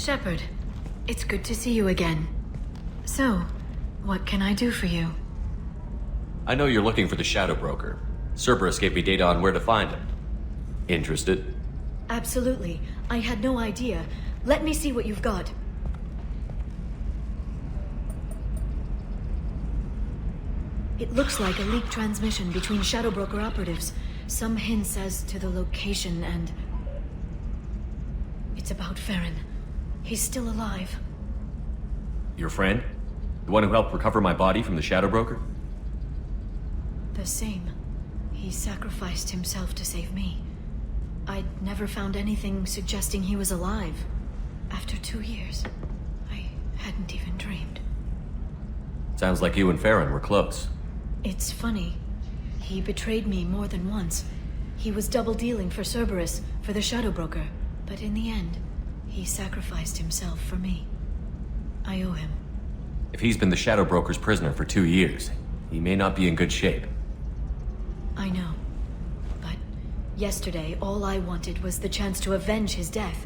Shepard, it's good to see you again. So, what can I do for you? I know you're looking for the Shadow Broker. Cerberus gave me data on where to find him. Interested? Absolutely. I had no idea. Let me see what you've got. It looks like a leaked transmission between Shadow Broker operatives. Some hints as to the location and... It's about Farron. He's still alive. Your friend? The one who helped recover my body from the Shadow Broker? The same. He sacrificed himself to save me. I'd never found anything suggesting he was alive. After 2 years, I hadn't even dreamed. Sounds like you and Farron were close. It's funny. He betrayed me more than once. He was double-dealing for Cerberus, for the Shadow Broker. But in the end, he sacrificed himself for me. I owe him. If he's been the Shadow Broker's prisoner for 2 years, he may not be in good shape. I know. But yesterday, all I wanted was the chance to avenge his death.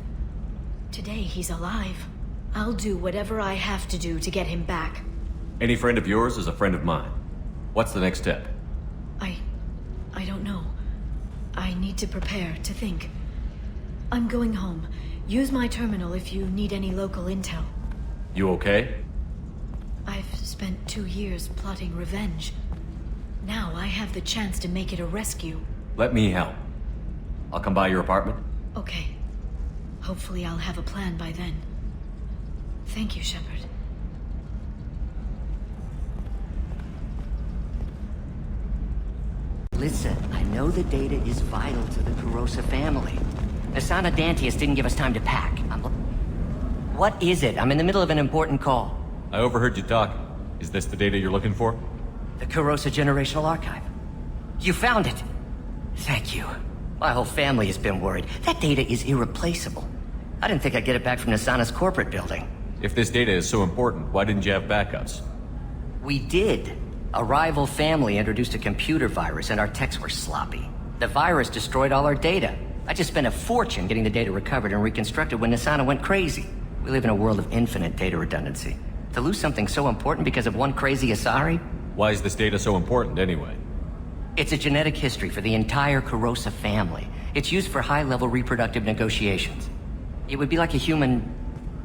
Today, he's alive. I'll do whatever I have to do to get him back. Any friend of yours is a friend of mine. What's the next step? I don't know. I need to prepare, to think. I'm going home. Use my terminal if you need any local intel. You okay? I've spent 2 years plotting revenge. Now I have the chance to make it a rescue. Let me help. I'll come by your apartment. Okay. Hopefully I'll have a plan by then. Thank you, Shepard. Listen, I know the data is vital to the Kurosa family. Asana Dantius didn't give us time to pack. What is it? I'm in the middle of an important call. I overheard you talking. Is this the data you're looking for? The Kurosa Generational Archive. You found it! Thank you. My whole family has been worried. That data is irreplaceable. I didn't think I'd get it back from Nasana's corporate building. If this data is so important, why didn't you have backups? We did. A rival family introduced a computer virus and our techs were sloppy. The virus destroyed all our data. I just spent a fortune getting the data recovered and reconstructed when Nasana went crazy. We live in a world of infinite data redundancy. To lose something so important because of one crazy Asari? Why is this data so important anyway? It's a genetic history for the entire Kurosa family. It's used for high-level reproductive negotiations. It would be like a human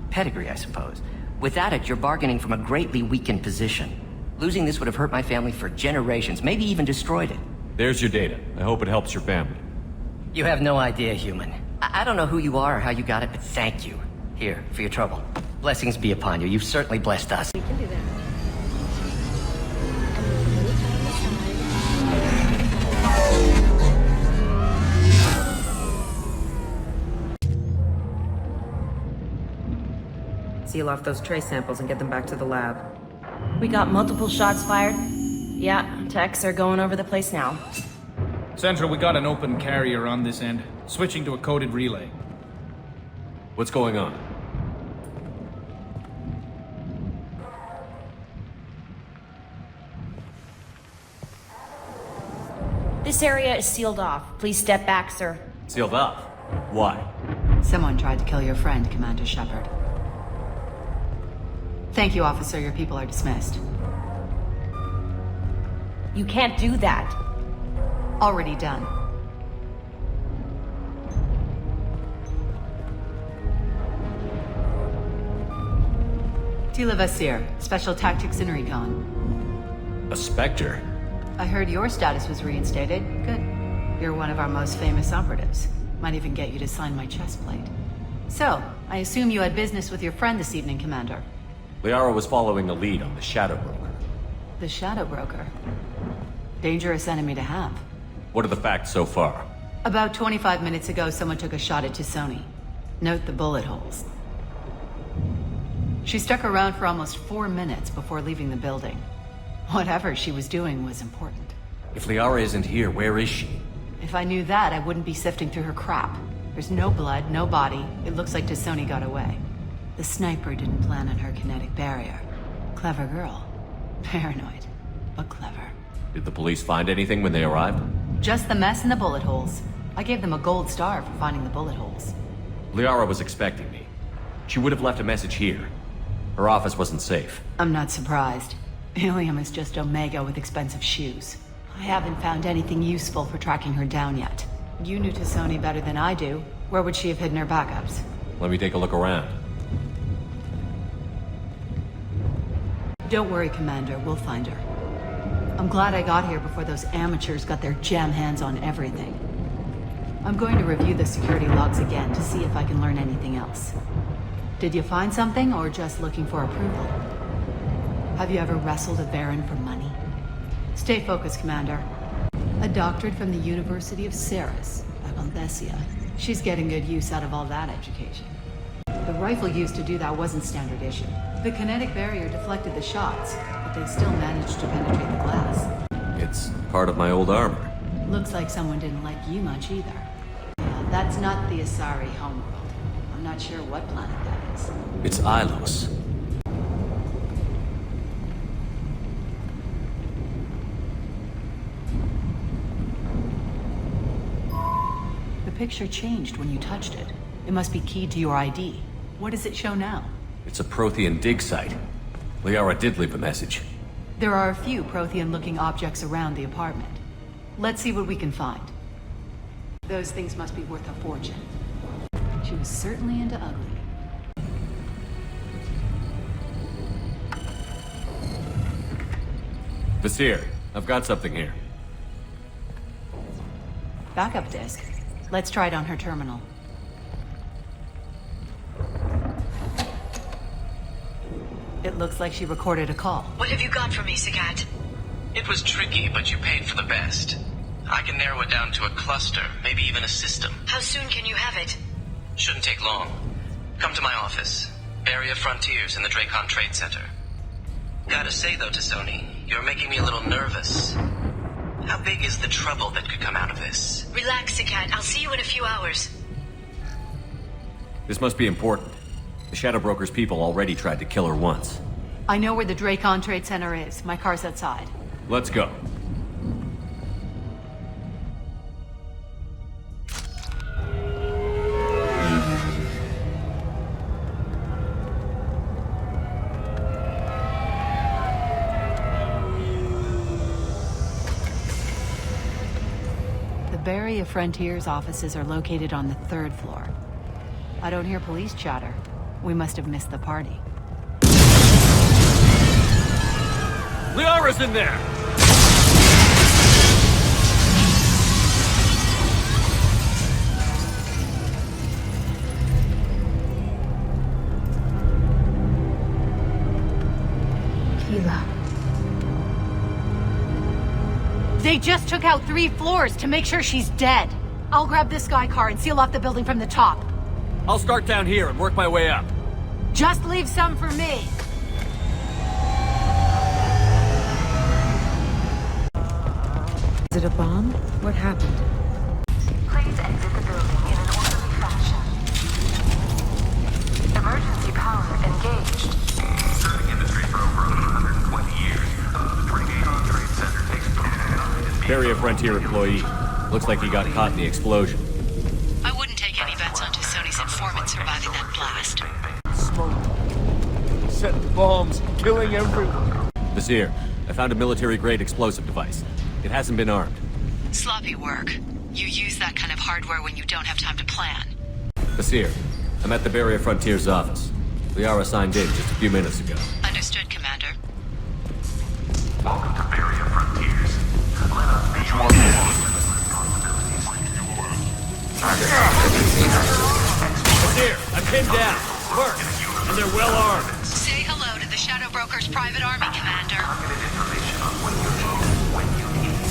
pedigree, I suppose. Without it, you're bargaining from a greatly weakened position. Losing this would have hurt my family for generations, maybe even destroyed it. There's your data. I hope it helps your family. You have no idea, human. I don't know who you are or how you got it, but thank you. Here, for your trouble. Blessings be upon you. You've certainly blessed us. We can do that. Seal off those trace samples and get them back to the lab. We got multiple shots fired. Yeah, techs are going over the place now. Central, we got an open carrier on this end. Switching to a coded relay. What's going on? This area is sealed off. Please step back, sir. Sealed off? Why? Someone tried to kill your friend, Commander Shepard. Thank you, officer. Your people are dismissed. You can't do that. Already done. Tila Vasir, Special Tactics and Recon. A Spectre? I heard your status was reinstated. Good. You're one of our most famous operatives. Might even get you to sign my chest plate. So, I assume you had business with your friend this evening, Commander. Liara was following a lead on the Shadow Broker. The Shadow Broker. Dangerous enemy to have. What are the facts so far? About 25 minutes ago, someone took a shot at T'Soni. Note the bullet holes. She stuck around for almost 4 minutes before leaving the building. Whatever she was doing was important. If Liara isn't here, where is she? If I knew that, I wouldn't be sifting through her crap. There's no blood, no body. It looks like T'Soni got away. The sniper didn't plan on her kinetic barrier. Clever girl. Paranoid, but clever. Did the police find anything when they arrived? Just the mess and the bullet holes. I gave them a gold star for finding the bullet holes. Liara was expecting me. She would have left a message here. Her office wasn't safe. I'm not surprised. Helium is just Omega with expensive shoes. I haven't found anything useful for tracking her down yet. You knew T'Soni better than I do. Where would she have hidden her backups? Let me take a look around. Don't worry, Commander. We'll find her. I'm glad I got here before those amateurs got their jam hands on everything. I'm going to review the security logs again to see if I can learn anything else. Did you find something, or just looking for approval? Have you ever wrestled a Baron for money? Stay focused, Commander. A doctorate from the University of Cerberus, back on Thessia. She's getting good use out of all that education. The rifle used to do that wasn't standard issue. The kinetic barrier deflected the shots, but they still managed to penetrate the glass. It's part of my old armor. Looks like someone didn't like you much either. Yeah, that's not the Asari homeworld. I'm not sure what planet that is. It's Ilos. The picture changed when you touched it. It must be keyed to your ID. What does it show now? It's a Prothean dig site. Liara did leave a message. There are a few Prothean-looking objects around the apartment. Let's see what we can find. Those things must be worth a fortune. She was certainly into ugly. Vasir, I've got something here. Backup disk. Let's try it on her terminal. It looks like she recorded a call. What have you got for me, Sagat? It was tricky, but you paid for the best. I can narrow it down to a cluster, maybe even a system. How soon can you have it? Shouldn't take long. Come to my office. Barrier Frontiers in the Dracon Trade Center. Gotta say though, T'Soni, you're making me a little nervous. How big is the trouble that could come out of this? Relax, Sagat. I'll see you in a few hours. This must be important. The Shadow Broker's people already tried to kill her once. I know where the Dracon Trade Center is. My car's outside. Let's go. The Barrier Frontiers offices are located on the 3rd floor. I don't hear police chatter. We must have missed the party. Liara's in there! Keela. They just took out 3 floors to make sure she's dead. I'll grab this Sky car and seal off the building from the top. I'll start down here and work my way up. Just leave some for me. Is it a bomb? What happened? Please exit the building in an orderly fashion. Emergency power engaged. Serving industry for over 120 years. The Dracon Trade Center takes pride in Barrier Frontier employee. Looks like he got caught in the explosion. I wouldn't take any bets on T'Soni's informant surviving that blast. Smoke. Setting bombs, killing everyone. Vasir, I found a military-grade explosive device. It hasn't been armed. Sloppy work. You use that kind of hardware when you don't have time to plan. Vasir, I'm at the Barrier Frontier's office. Liara signed in just a few minutes ago. Understood, Commander. Welcome to Barrier Frontiers. Let us be your Vasir, I'm pinned down. Work. And they're well armed. Say hello to the Shadow Broker's private army, Commander. information on what you need when you need it.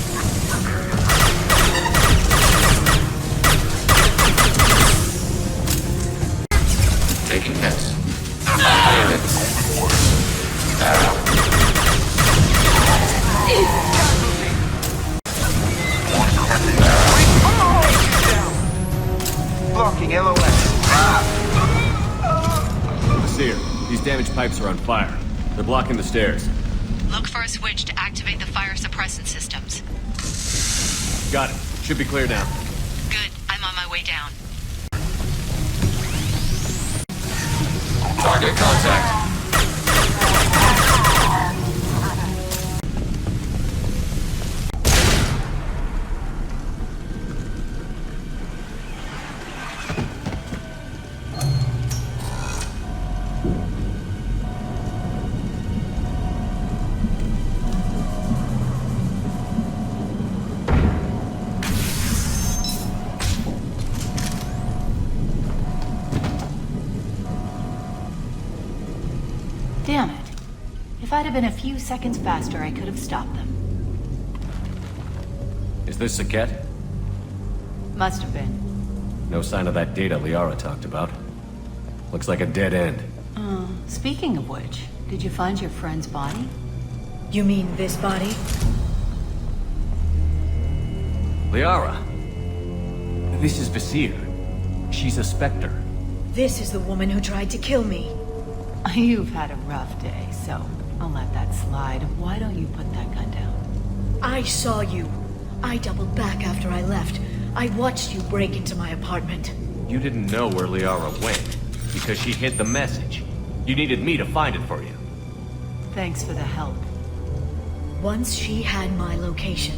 Taking hits. Blocking LOS. Vasir, these damaged pipes are on fire. They're blocking the stairs. Look for a switch to activate the fire suppressant systems. Got it. Should be clear now. Good. I'm on my way down. Target contact. Damn it. If I'd have been a few seconds faster, I could have stopped them. Is this Saket? Must have been. No sign of that data Liara talked about. Looks like a dead end. Speaking of which, did you find your friend's body? You mean this body? Liara! This is Visir. She's a Spectre. This is the woman who tried to kill me. You've had a rough day, so I'll let that slide. Why don't you put that gun down? I saw you. I doubled back after I left. I watched you break into my apartment. You didn't know where Liara went, because she hid the message. You needed me to find it for you. Thanks for the help. Once she had my location,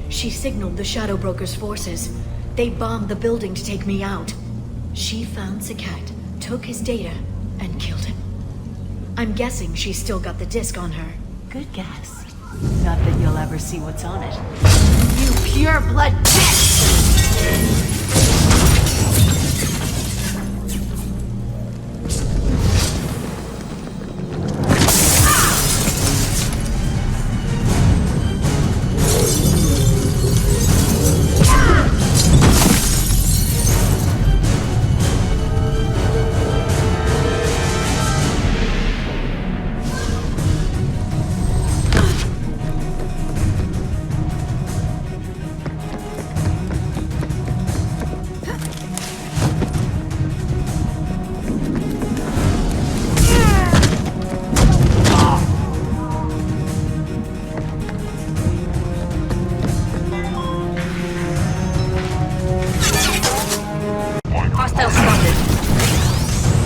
she signaled the Shadow Broker's forces. They bombed the building to take me out. She found Saket, took his data, and killed him. I'm guessing she's still got the disc on her. Good guess. Not that you'll ever see what's on it. You pure blood bitch!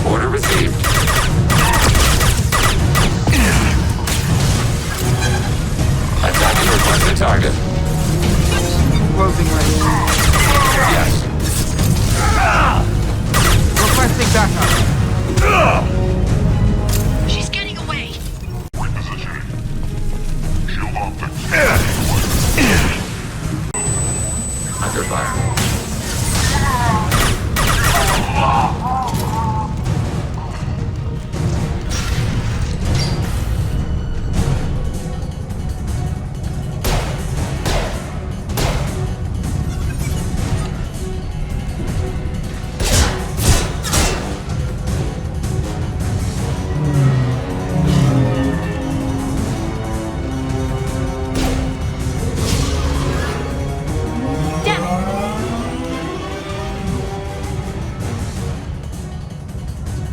Order received. Attacking requested target. Closing range. Yes. Requesting backup. She's getting away. Repositioning. Shield optics. Under fire.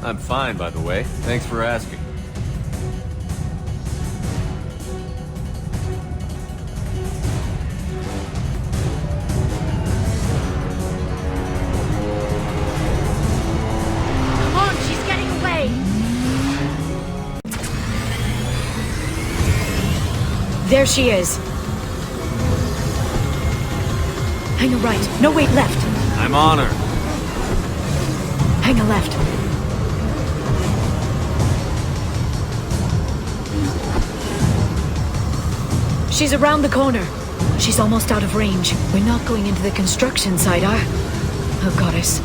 I'm fine, by the way. Thanks for asking. Come on, she's getting away. There she is. Hang a right. No, wait, left. I'm on her. Hang a left. She's around the corner. She's almost out of range. We're not going into the construction site, are? Oh, goddess.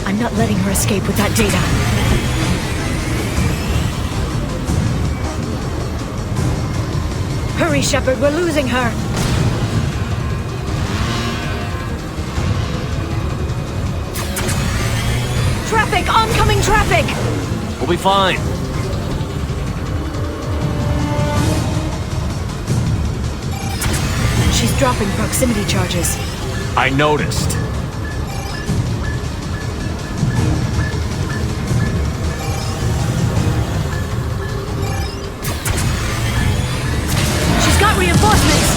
I'm not letting her escape with that data. Hurry, Shepard, we're losing her. Traffic! Oncoming traffic! We'll be fine. She's dropping proximity charges. I noticed. She's got reinforcements!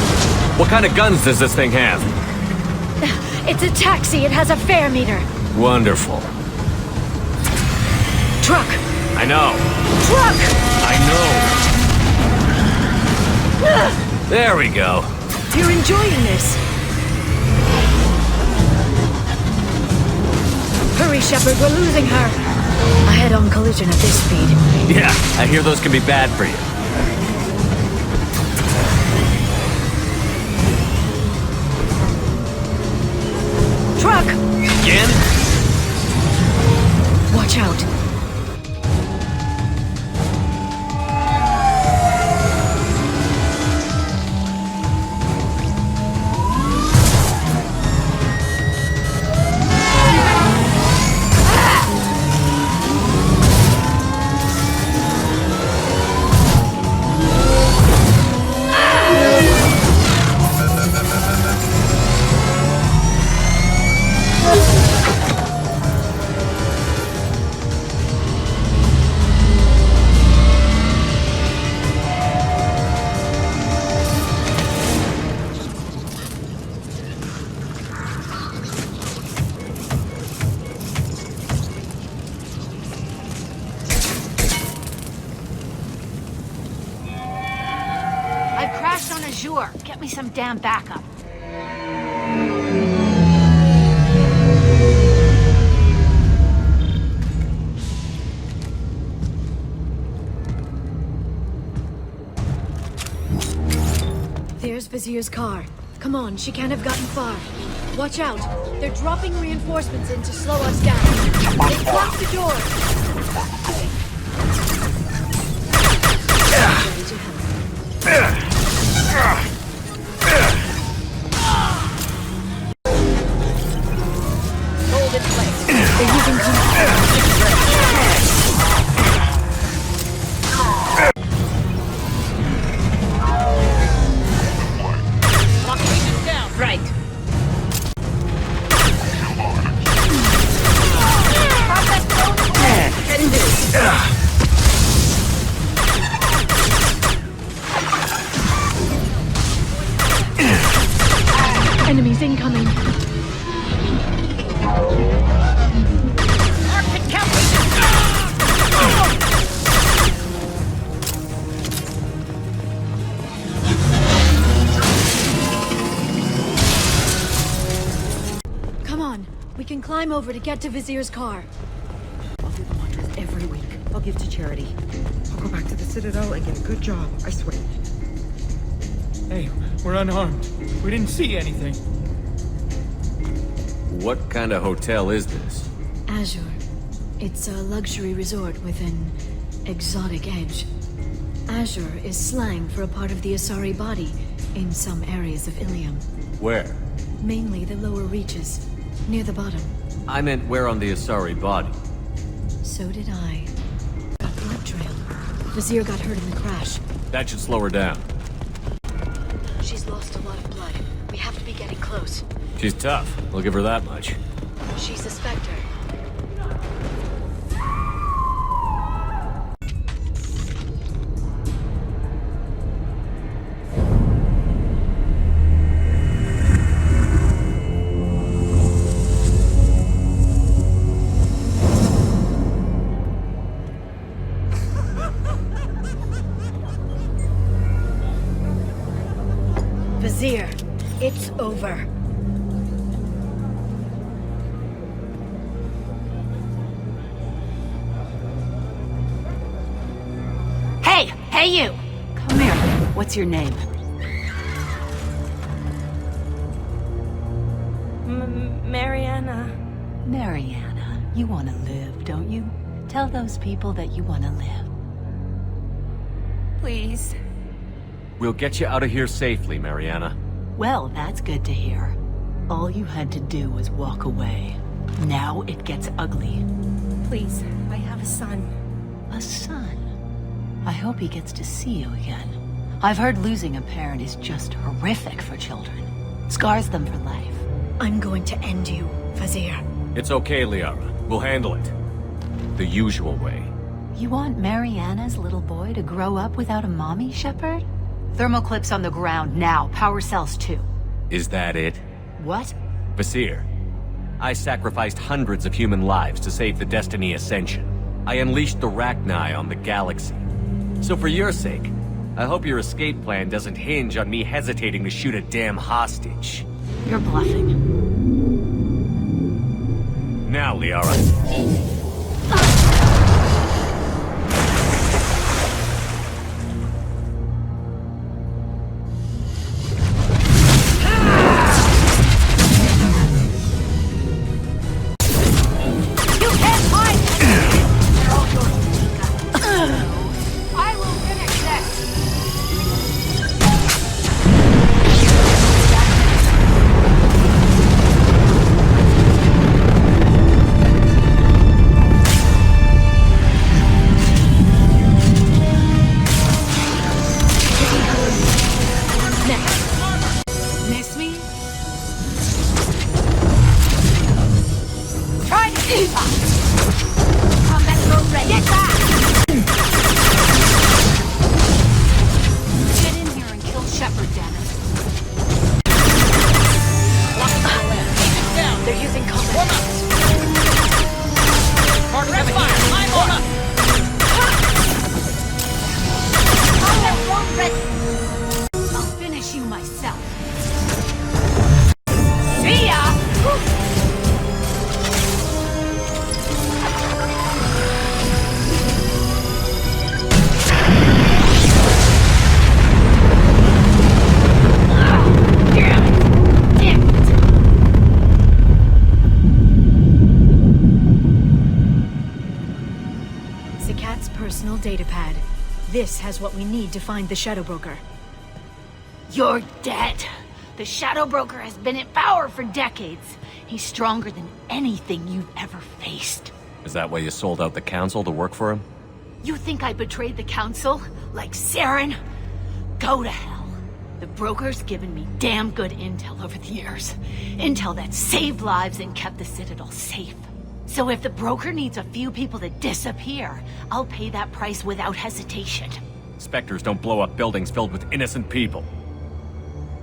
What kind of guns does this thing have? It's a taxi. It has a fare meter. Wonderful. Truck! I know. Truck! I know. There we go. You're enjoying this. Hurry, Shepard, we're losing her. A head-on collision at this speed. Yeah, I hear those can be bad for you. Truck! Again? Watch out. Get me some damn backup. There's Vizier's car. Come on, she can't have gotten far. Watch out. They're dropping reinforcements in to slow us down. They blocked the door. Ready to help. Hold in place. They're using Blockade down. Right. Heading due. Enemies incoming. Arctic cavalry. Come on, we can climb over to get to Vizier's car. I'll do the laundry every week. I'll give to charity. I'll go back to the Citadel and get a good job, I swear. Hey, we're unarmed. We didn't see anything. What kind of hotel is this? Azure. It's a luxury resort with an exotic edge. Azure is slang for a part of the Asari body in some areas of Ilium. Where? Mainly the lower reaches, near the bottom. I meant where on the Asari body. So did I. A blood trail. Vizier got hurt in the crash. That should slow her down. She's lost a lot of blood. We have to be getting close. She's tough. I'll give her that much. She's a Spectre. Vizier, it's over. Hey you! Come here. What's your name? Mariana. Mariana. You want to live, don't you? Tell those people that you want to live. Please. We'll get you out of here safely, Mariana. Well, that's good to hear. All you had to do was walk away. Now it gets ugly. Please. I have a son. A son? I hope he gets to see you again. I've heard losing a parent is just horrific for children. Scars them for life. I'm going to end you, Vizier. It's okay, Liara. We'll handle it. The usual way. You want Mariana's little boy to grow up without a mommy, Shepard? Thermal clips on the ground now. Power cells too. Is that it? What? Vizier, I sacrificed hundreds of human lives to save the Destiny Ascension. I unleashed the Rachni on the galaxy. So for your sake, I hope your escape plan doesn't hinge on me hesitating to shoot a damn hostage. You're bluffing. Now, Liara. Datapad. This has what we need to find the Shadow Broker. You're dead. The Shadow Broker has been in power for decades. He's stronger than anything you've ever faced. Is that why you sold out the Council to work for him? You think I betrayed the Council? Like Saren? Go to hell. The Broker's given me damn good intel over the years. Intel that saved lives and kept the Citadel safe. So if the Broker needs a few people to disappear, I'll pay that price without hesitation. Spectres don't blow up buildings filled with innocent people.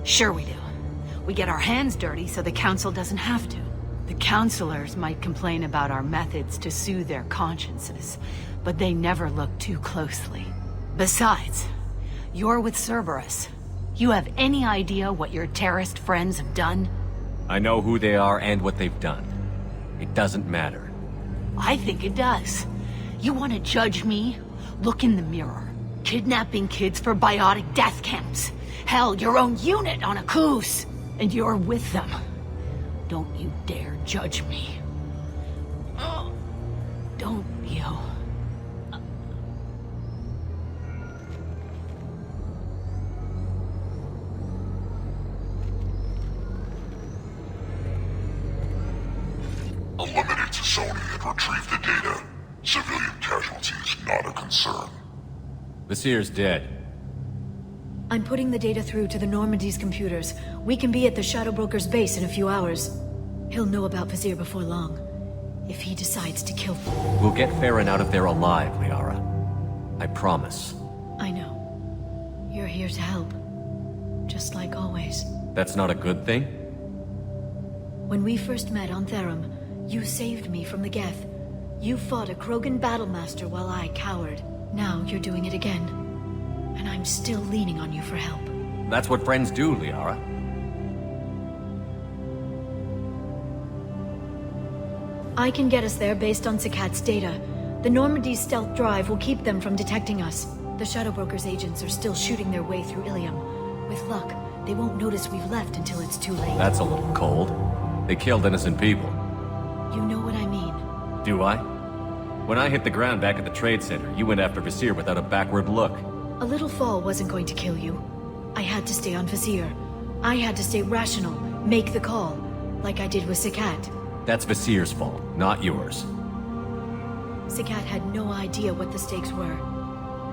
Sure we do. We get our hands dirty so the Council doesn't have to. The Councilors might complain about our methods to soothe their consciences, but they never look too closely. Besides, you're with Cerberus. You have any idea what your terrorist friends have done? I know who they are and what they've done. It doesn't matter. I think it does. You want to judge me? Look in the mirror. Kidnapping kids for biotic death camps. Hell, your own unit on a cruise. And you're with them. Don't you dare judge me. Don't you? Eliminate T'Soni and retrieve the data. Civilian casualties not a concern. Vasir's dead. I'm putting the data through to the Normandy's computers. We can be at the Shadow Broker's base in a few hours. He'll know about Vasir before long. If he decides to kill... We'll get Farron out of there alive, Liara. I promise. I know. You're here to help. Just like always. That's not a good thing? When we first met on Therum, you saved me from the Geth. You fought a Krogan battlemaster while I cowered. Now you're doing it again. And I'm still leaning on you for help. That's what friends do, Liara. I can get us there based on Sakat's data. The Normandy's stealth drive will keep them from detecting us. The Shadow Broker's agents are still shooting their way through Ilium. With luck, they won't notice we've left until it's too late. That's a little cold. They killed innocent people. You know what I mean. Do I? When I hit the ground back at the trade center, you went after Vasir without a backward look. A little fall wasn't going to kill you. I had to stay on Vasir. I had to stay rational, make the call, like I did with Sakat. That's Vasir's fault, not yours. Sakat had no idea what the stakes were.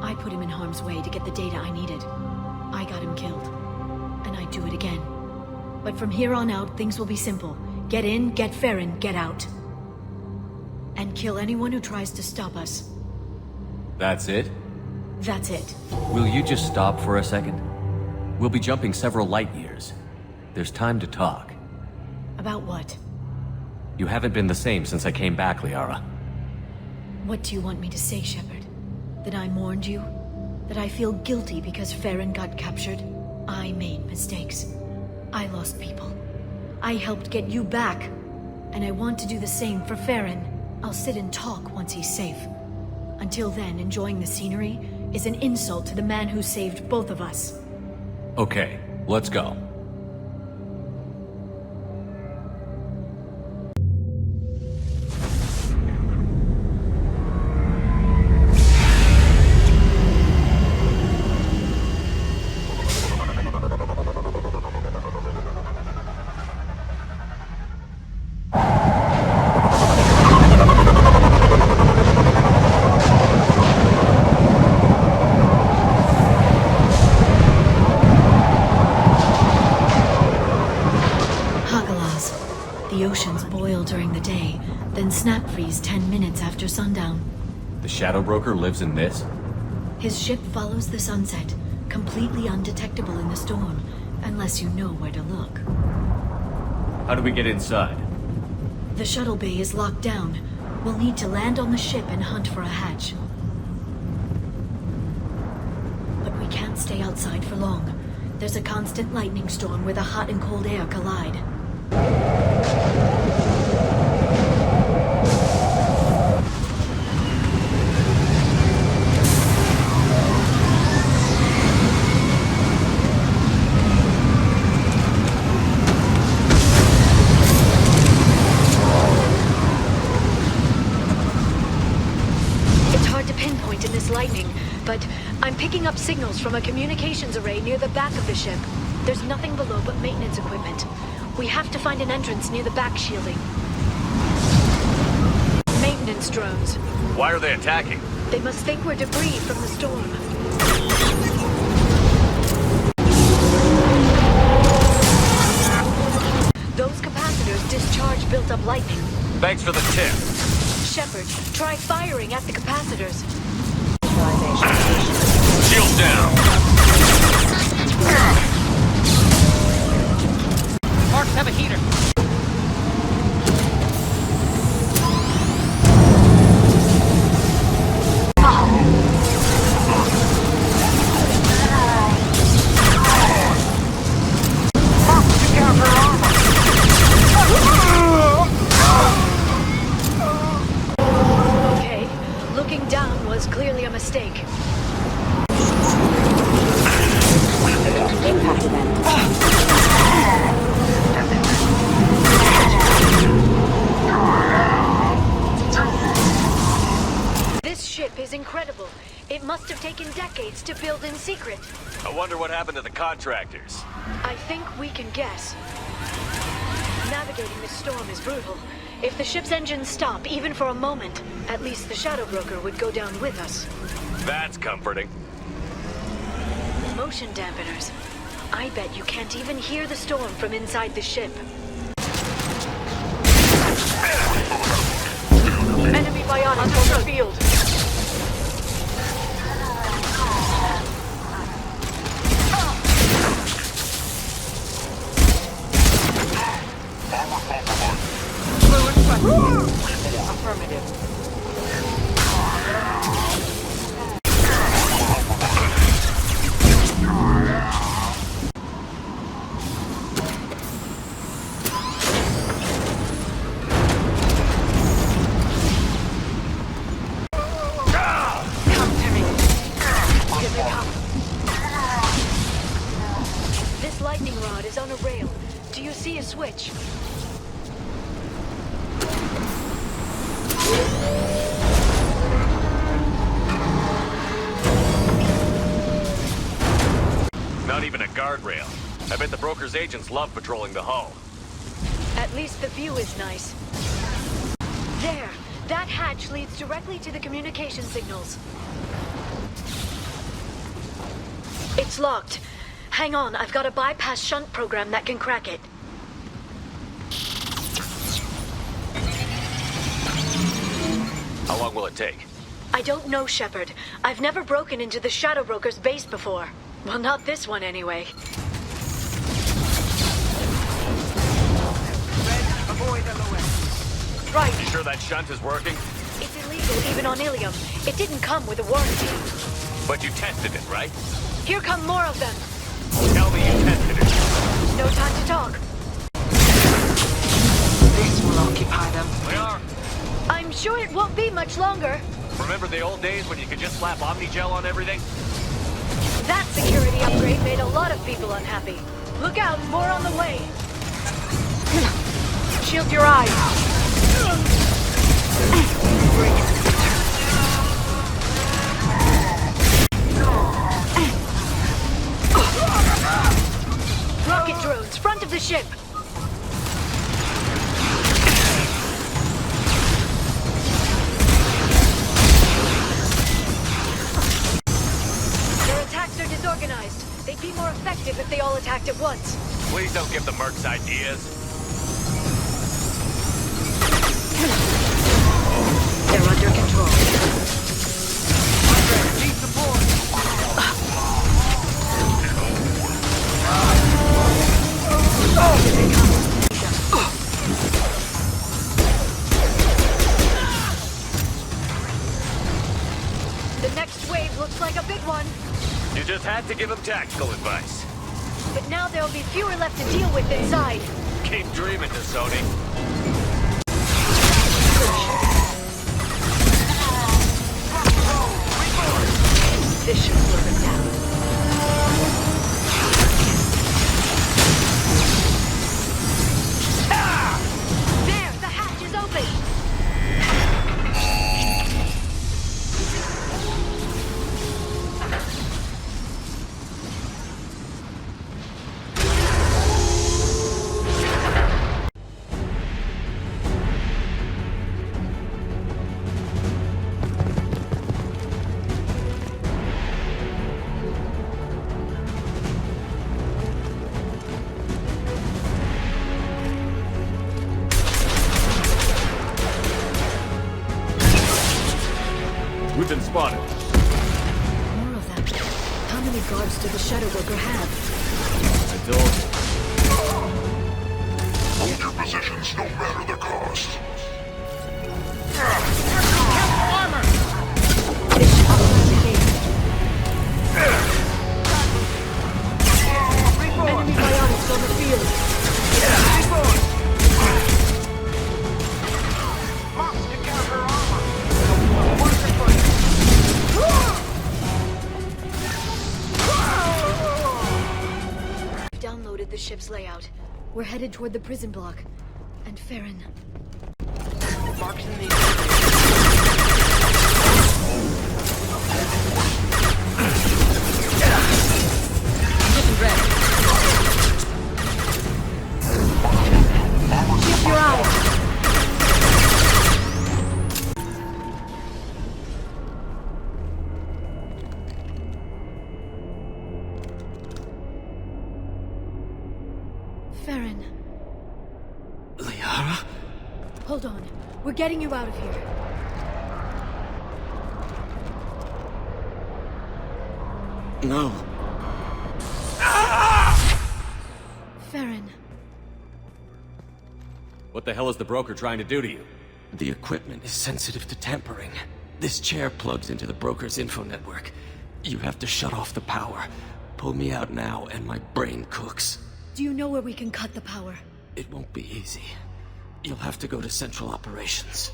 I put him in harm's way to get the data I needed. I got him killed. And I'd do it again. But from here on out, things will be simple. Get in, get Farron, get out. And kill anyone who tries to stop us. That's it? That's it. Will you just stop for a second? We'll be jumping several light years. There's time to talk. About what? You haven't been the same since I came back, Liara. What do you want me to say, Shepard? That I mourned you? That I feel guilty because Farron got captured? I made mistakes. I lost people. I helped get you back. And I want to do the same for Farron. I'll sit and talk once he's safe. Until then, enjoying the scenery is an insult to the man who saved both of us. Okay, let's go. The oceans boil during the day, then snap freeze 10 minutes after sundown. The Shadow Broker lives in this? His ship follows the sunset, completely undetectable in the storm, unless you know where to look. How do we get inside? The shuttle bay is locked down. We'll need to land on the ship and hunt for a hatch. But we can't stay outside for long. There's a constant lightning storm where the hot and cold air collide. It's hard to pinpoint in this lightning, but I'm picking up signals from a communications array near the back of the ship. There's nothing below but maintenance equipment. We have to find an entrance near the back shielding. Maintenance drones. Why are they attacking? They must think we're debris from the storm. Those capacitors discharge built-up lightning. Thanks for the tip. Shepard, try firing at the capacitors. Shield down. Marks have a heater. Okay, looking down was clearly a mistake. This ship is incredible. It must have taken decades to build in secret. I wonder what happened to the contractors. I think we can guess. Navigating this storm is brutal. If the ship's engines stop, even for a moment, at least the Shadow Broker would go down with us. That's comforting. Motion dampeners. I bet you can't even hear the storm from inside the ship. Enemy biotics on the field. Affirmative. This lightning rod is on a rail. Do you see a switch? Not even a guardrail. I bet the broker's agents love patrolling the hull. At least the view is nice. There! That hatch leads directly to the communication signals. It's locked. Hang on, I've got a bypass shunt program that can crack it. How long will it take? I don't know, Shepard. I've never broken into the Shadow Broker's base before. Well, not this one anyway. Avoid LOS. Right. You sure that shunt is working? It's illegal. lethal even on Ilium. It didn't come with a warranty. But you tested it, right? Here come more of them. Tell me you tested it. No time to talk. This will occupy them. Liara, I'm sure it won't be much longer. remember the old days when you could just slap Omnigel on everything? That security upgrade made a lot of people unhappy. Look out, more on the way. Shield your eyes. Rocket drones, front of the ship. Their attacks are disorganized. They'd be more effective if they all attacked at once. Please don't give the mercs ideas. They're under control. Need support. The next wave looks like a big one. You just had to give him tactical advice. But now there'll be fewer left to deal with inside. Keep dreaming, T'Soni. This should slow them down. There, the hatch is open. We've been spotted. More of them. How many guards did the Shadow Worker have? I told you. Hold your positions no matter the cost. This should close the gate. Enemy bionics on the field. I've downloaded the ship's layout. We're headed toward the prison block. And Farron. Marks in the... Keep your eyes. Farron. Liara? Hold on. We're getting you out of here. No. Farron. What the hell is the broker trying to do to you? The equipment is sensitive to tampering. This chair plugs into the broker's info network. You have to shut off the power. Pull me out now and my brain cooks. Do you know where we can cut the power? It won't be easy. You'll have to go to Central Operations.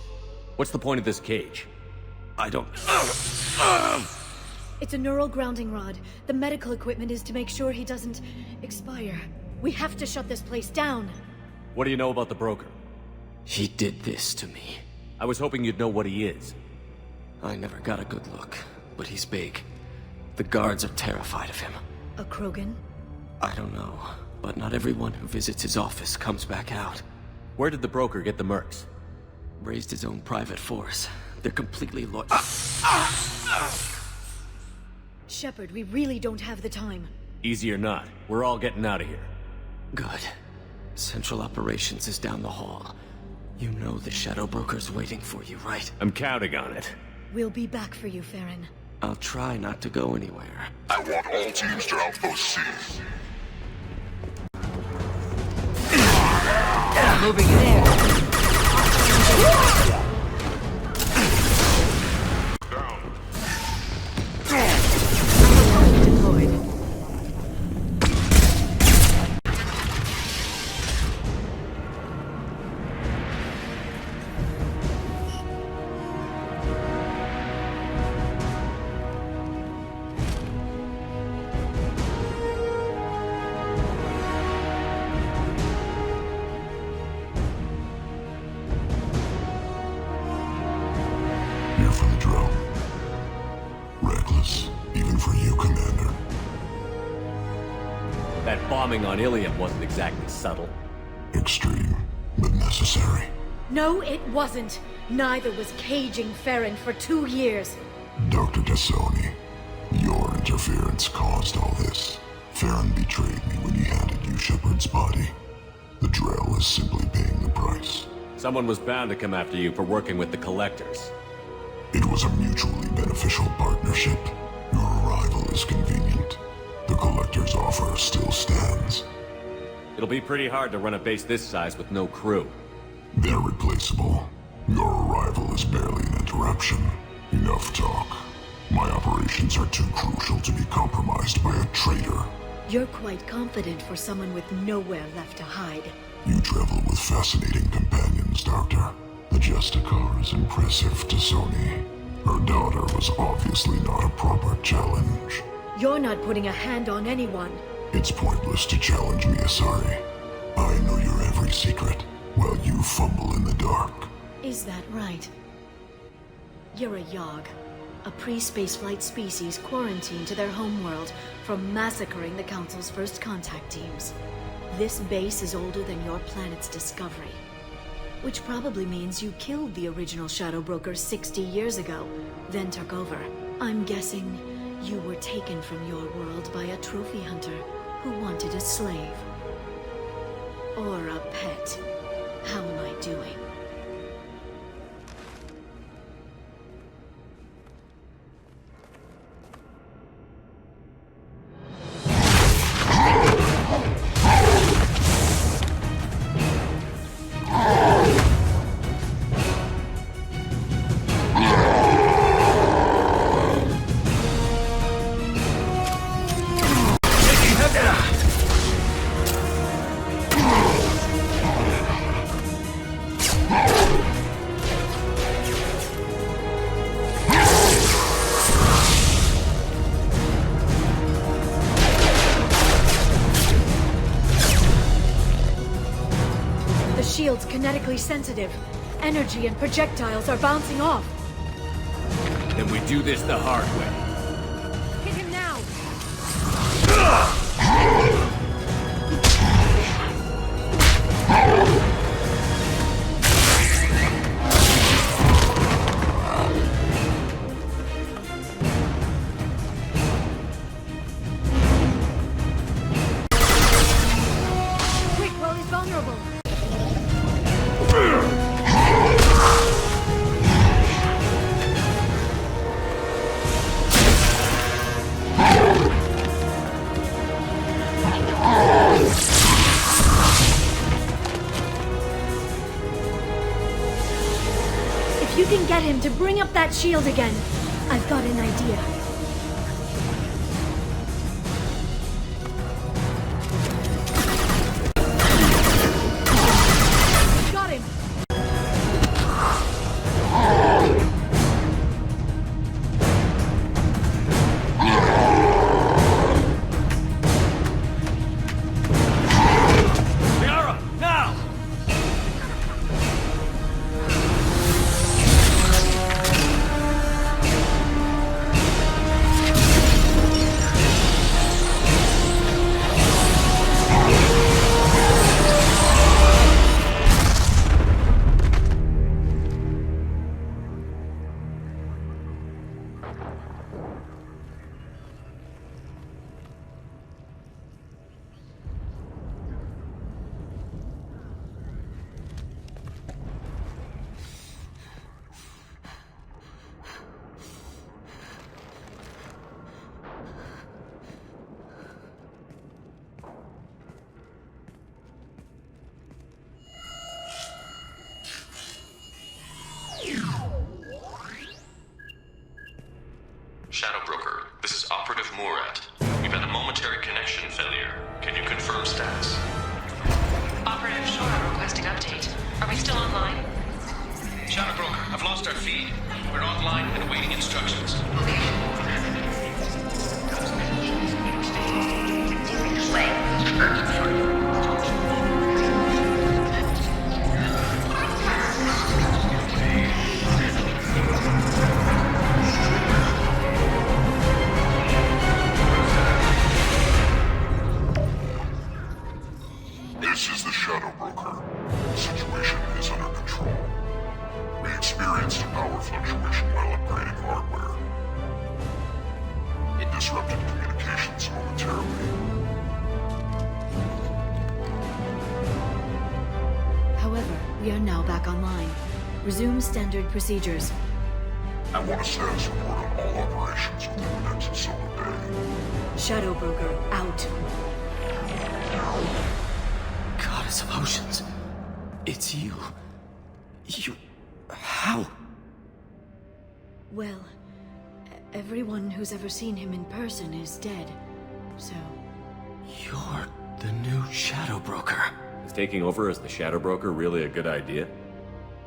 What's the point of this cage? I don't... It's a neural grounding rod. The medical equipment is to make sure he doesn't expire. We have to shut this place down. What do you know about the broker? He did this to me. I was hoping you'd know what he is. I never got a good look, but he's big. The guards are terrified of him. A Krogan? I don't know, but not everyone who visits his office comes back out. Where did the broker get the mercs? Raised his own private force. They're completely loyal. Shepard, we really don't have the time. Easy or not, we're all getting out of here. Good. Central Operations is down the hall. You know the Shadow Broker's waiting for you, right? I'm counting on it. We'll be back for you, Farron. I'll try not to go anywhere. I want all teams to Outpost C. Moving in there. for you, Commander. That bombing on Ilium wasn't exactly subtle. Extreme, but necessary. No, it wasn't. Neither was caging Farron for 2 years. Dr. T'Soni, your interference caused all this. Farron betrayed me when he handed you Shepard's body. The Drell is simply paying the price. Someone was bound to come after you for working with the Collectors. It was a mutually beneficial partnership. Your arrival is convenient. The Collector's offer still stands. It'll be pretty hard to run a base this size with no crew. They're replaceable. Your arrival is barely an interruption. Enough talk. My operations are too crucial to be compromised by a traitor. You're quite confident for someone with nowhere left to hide. You travel with fascinating companions, Doctor. The Justicar is impressive, T'Soni. Her daughter was obviously not a proper challenge. You're not putting a hand on anyone. It's pointless to challenge me, Asari. I know your every secret, while you fumble in the dark. Is that right? You're a Yogg, a pre-spaceflight species quarantined to their homeworld from massacring the Council's first contact teams. This base is older than your planet's discovery. Which probably means you killed the original Shadow Broker 60 years ago, then took over. I'm guessing you were taken from your world by a trophy hunter who wanted a slave. Or a pet. How am I doing? Shield's kinetically sensitive. Energy and projectiles are bouncing off. Then we do this the hard way. Hit him now! Quick, while he's vulnerable! If you can get him to bring up that shield again, I've got an idea. Got him! Liara, now! Shadow Broker, this is Operative Murat. We've had a momentary connection failure. Can you confirm status? Operative Shore requesting update. Are we still online? Shadow Broker, I've lost our feed. We're online and awaiting instructions. fluctuation while upgrading hardware. It disrupted communications momentarily. However, we are now back online. Resume standard procedures. I want a status report on all operations within the next solar day. Shadow Broker, out. Goddess of Oceans. It's you. You... how? Well, everyone who's ever seen him in person is dead, so... You're the new Shadow Broker. Is taking over as the Shadow Broker really a good idea?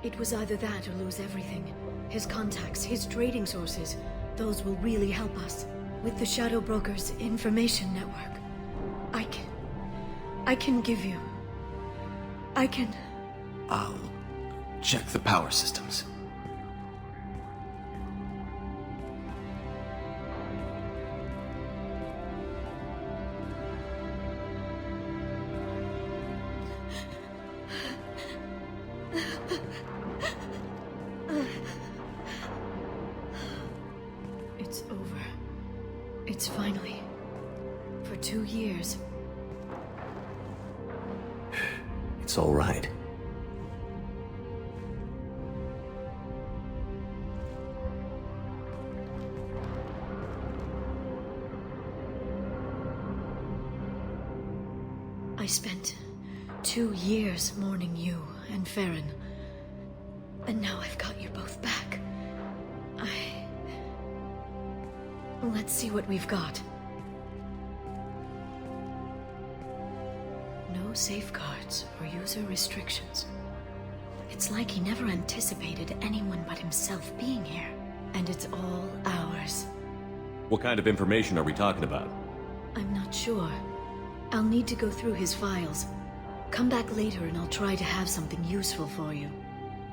It was either that or lose everything. His contacts, his trading sources, those will really help us. With the Shadow Broker's information network, I can give you... I'll check the power systems. It's over. It's finally... For 2 years. It's all right. I spent 2 years mourning you and Farron. And now I've got you both back. Let's see what we've got. No safeguards or user restrictions. It's like he never anticipated anyone but himself being here. And it's all ours. What kind of information are we talking about? I'm not sure. I'll need to go through his files. Come back later and I'll try to have something useful for you.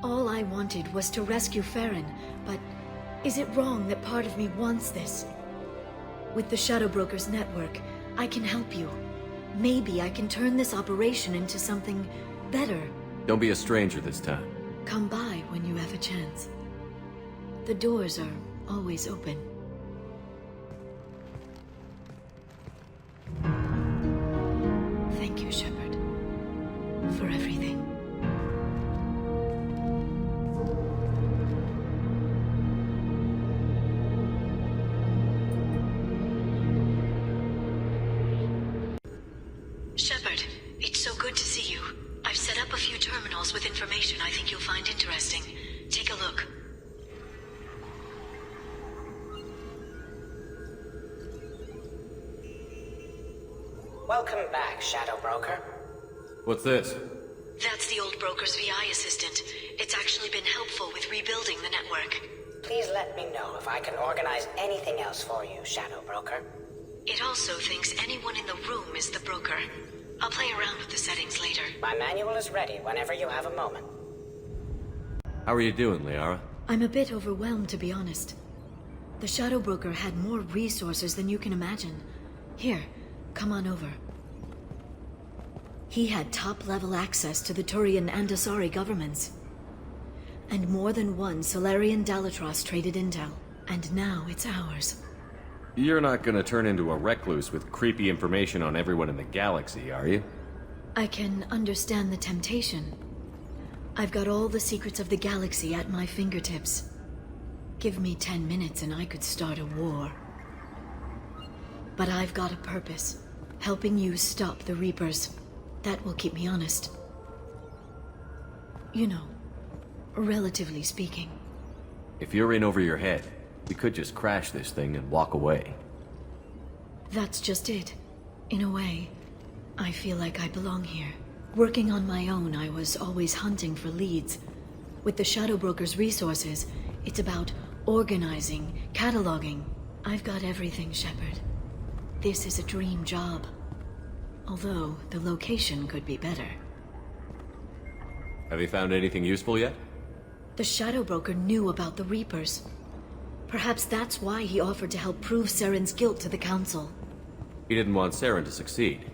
All I wanted was to rescue Farron, but is it wrong that part of me wants this? With the Shadow Broker's network, I can help you. Maybe I can turn this operation into something better. Don't be a stranger this time. Come by when you have a chance. The doors are always open. Thank you, Shepard, for everything. Shepard, it's so good to see you. I've set up a few terminals with information I think you'll find interesting. Take a look. Welcome back, Shadow Broker. What's this? That's the old broker's VI assistant. It's actually been helpful with rebuilding the network. Please let me know if I can organize anything else for you, Shadow Broker. It also thinks anyone in the room is the broker. I'll play around with the settings later. My manual is ready whenever you have a moment. How are you doing, Liara? I'm a bit overwhelmed, to be honest. The Shadow Broker had more resources than you can imagine. Here, come on over. He had top-level access to the Turian and Asari governments. And more than one Solarian Dalatros traded intel. And now it's ours. You're not gonna turn into a recluse with creepy information on everyone in the galaxy, are you? I can understand the temptation. I've got all the secrets of the galaxy at my fingertips. Give me 10 minutes and I could start a war. But I've got a purpose. Helping you stop the Reapers. That will keep me honest. You know, relatively speaking. If you're in over your head, we could just crash this thing and walk away. That's just it. In a way, I feel like I belong here. Working on my own, I was always hunting for leads. With the Shadow Broker's resources, it's about organizing, cataloging. I've got everything, Shepard. This is a dream job. Although, the location could be better. Have you found anything useful yet? The Shadow Broker knew about the Reapers. Perhaps that's why he offered to help prove Saren's guilt to the Council. He didn't want Saren to succeed.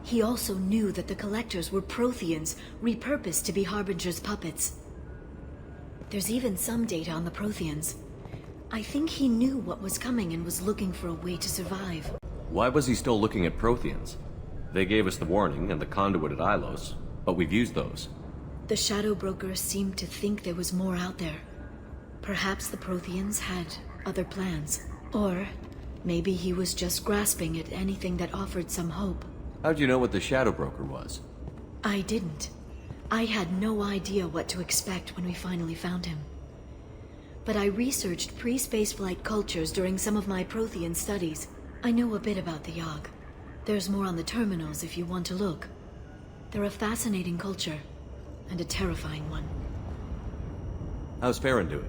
He also knew that the Collectors were Protheans, repurposed to be Harbinger's puppets. There's even some data on the Protheans. I think he knew what was coming and was looking for a way to survive. Why was he still looking at Protheans? They gave us the warning and the conduit at Ilos, but we've used those. The Shadow Broker seemed to think there was more out there. Perhaps the Protheans had other plans. Or maybe he was just grasping at anything that offered some hope. How'd you know what the Shadow Broker was? I didn't. I had no idea what to expect when we finally found him. But I researched pre-spaceflight cultures during some of my Prothean studies. I know a bit about the Yogg. There's more on the terminals if you want to look. They're a fascinating culture, and a terrifying one. How's Farron doing?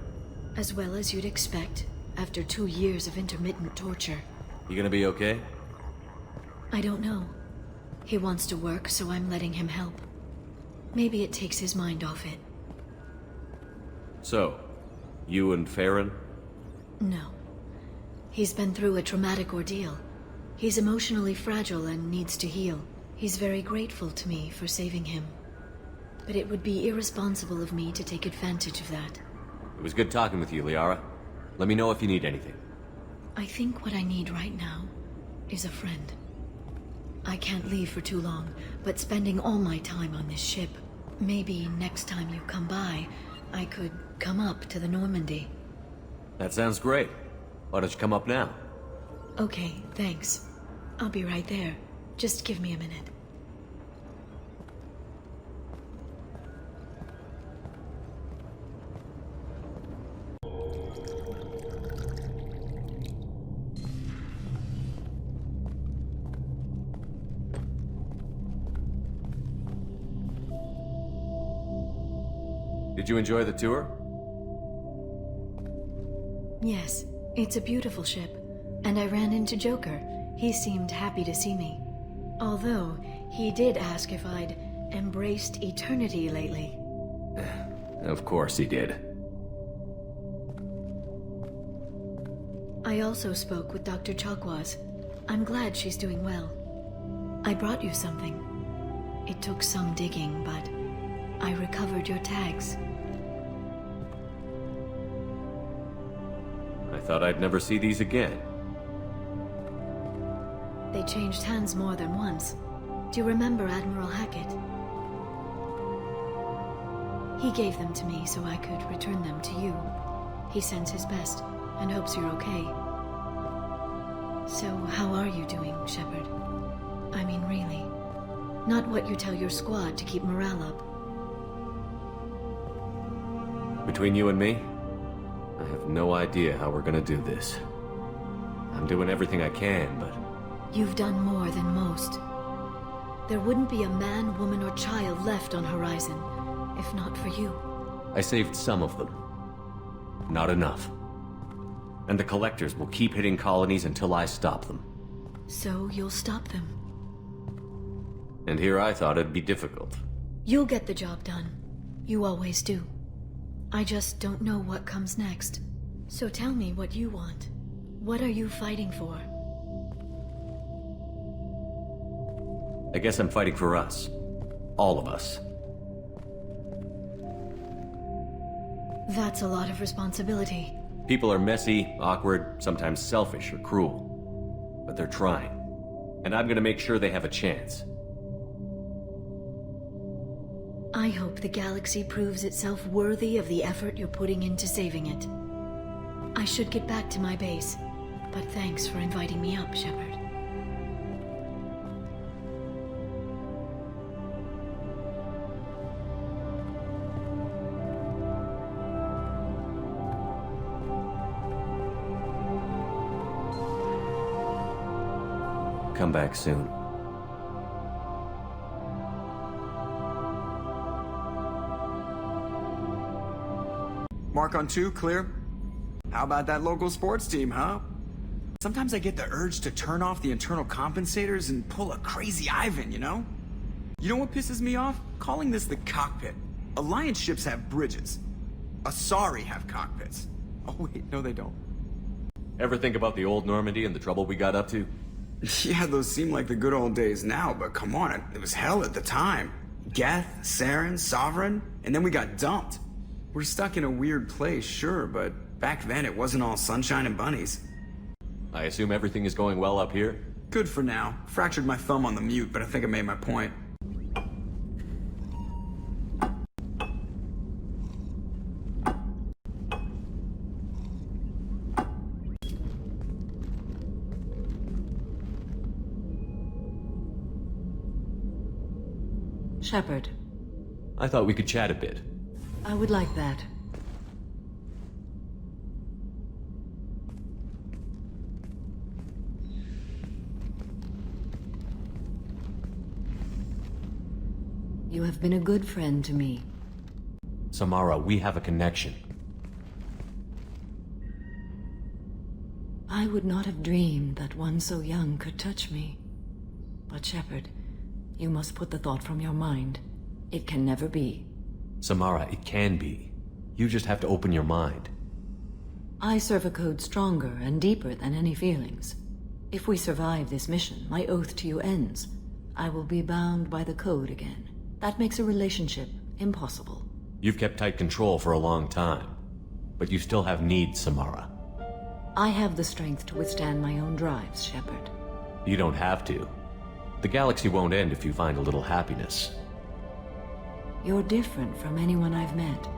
As well as you'd expect, after 2 years of intermittent torture. You gonna be okay? I don't know. He wants to work, so I'm letting him help. Maybe it takes his mind off it. So, you and Farron? No. He's been through a traumatic ordeal. He's emotionally fragile and needs to heal. He's very grateful to me for saving him. But it would be irresponsible of me to take advantage of that. It was good talking with you, Liara. Let me know if you need anything. I think what I need right now is a friend. I can't leave for too long, but spending all my time on this ship. Maybe next time you come by, I could come up to the Normandy. That sounds great. Why don't you come up now? Okay, thanks. I'll be right there. Just give me a minute. Did you enjoy the tour? Yes, it's a beautiful ship. And I ran into Joker. He seemed happy to see me. Although, he did ask if I'd embraced eternity lately. Of course he did. I also spoke with Dr. Chakwas. I'm glad she's doing well. I brought you something. It took some digging, but I recovered your tags. I thought I'd never see these again. They changed hands more than once. Do you remember Admiral Hackett? He gave them to me so I could return them to you. He sends his best and hopes you're okay. So, how are you doing, Shepard? I mean, really. Not what you tell your squad to keep morale up. Between you and me, I have no idea how we're gonna do this. I'm doing everything I can, but... You've done more than most. There wouldn't be a man, woman, or child left on Horizon, if not for you. I saved some of them. Not enough. And the Collectors will keep hitting colonies until I stop them. So you'll stop them. And here I thought it'd be difficult. You'll get the job done. You always do. I just don't know what comes next. So tell me what you want. What are you fighting for? I guess I'm fighting for us. All of us. That's a lot of responsibility. People are messy, awkward, sometimes selfish or cruel. But they're trying. And I'm gonna make sure they have a chance. I hope the galaxy proves itself worthy of the effort you're putting into saving it. I should get back to my base, but thanks for inviting me up, Shepard. Come back soon. Mark on 2, clear. How about that local sports team, huh? Sometimes I get the urge to turn off the internal compensators and pull a crazy Ivan, you know? You know what pisses me off? Calling this the cockpit. Alliance ships have bridges. Asari have cockpits. Oh wait, no they don't. Ever think about the old Normandy and the trouble we got up to? Yeah, those seem like the good old days now, but come on, it was hell at the time. Geth, Saren, Sovereign, and then we got dumped. We're stuck in a weird place, sure, but back then it wasn't all sunshine and bunnies. I assume everything is going well up here? Good for now. Fractured my thumb on the mute, but I think I made my point. Shepard. I thought we could chat a bit. I would like that. You have been a good friend to me. Samara, we have a connection. I would not have dreamed that one so young could touch me. But Shepard, you must put the thought from your mind. It can never be. Samara, it can be. You just have to open your mind. I serve a code stronger and deeper than any feelings. If we survive this mission, my oath to you ends. I will be bound by the code again. That makes a relationship impossible. You've kept tight control for a long time. But you still have needs, Samara. I have the strength to withstand my own drives, Shepard. You don't have to. The galaxy won't end if you find a little happiness. You're different from anyone I've met.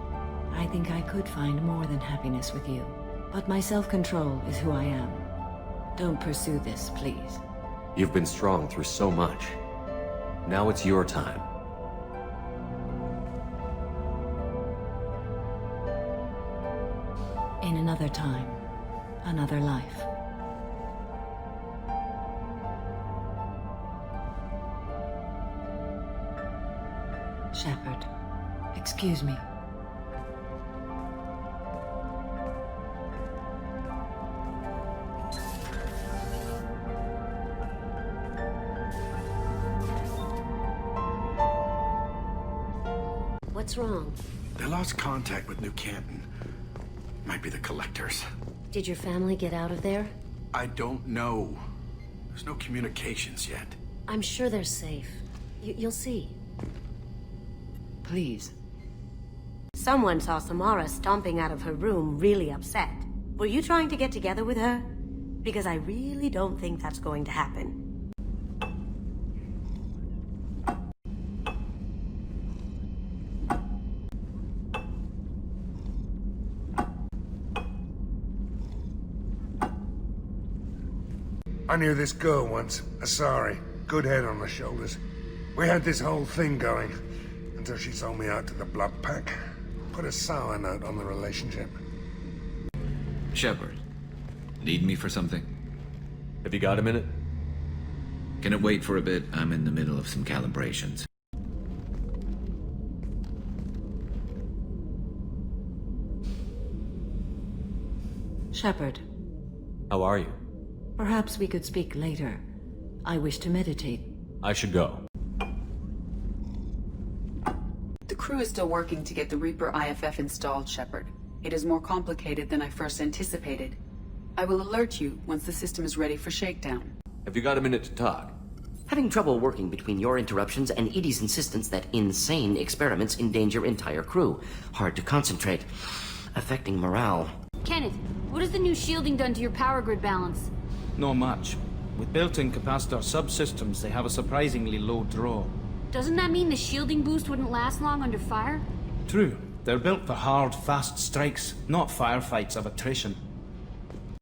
I think I could find more than happiness with you. But my self-control is who I am. Don't pursue this, please. You've been strong through so much. Now it's your time. In another time, another life. Shepard, excuse me. What's wrong? They lost contact with New Canton. Might be the Collectors. Did your family get out of there? I don't know. There's no communications yet. I'm sure they're safe. You'll see. Please. Someone saw Samara stomping out of her room really upset. Were you trying to get together with her? Because I really don't think that's going to happen. I knew this girl once, Asari. Good head on her shoulders. We had this whole thing going, until she sold me out to the Blood Pack. Put a sour note on the relationship. Shepard, need me for something? Have you got a minute? Can it wait for a bit? I'm in the middle of some calibrations. Shepard. How are you? Perhaps we could speak later. I wish to meditate. I should go. The crew is still working to get the Reaper IFF installed, Shepard. It is more complicated than I first anticipated. I will alert you once the system is ready for shakedown. Have you got a minute to talk? Having trouble working between your interruptions and Edie's insistence that insane experiments endanger entire crew. Hard to concentrate. Affecting morale. Kenneth, what has the new shielding done to your power grid balance? Not much. With built-in capacitor subsystems, they have a surprisingly low draw. Doesn't that mean the shielding boost wouldn't last long under fire? True. They're built for hard, fast strikes, not firefights of attrition.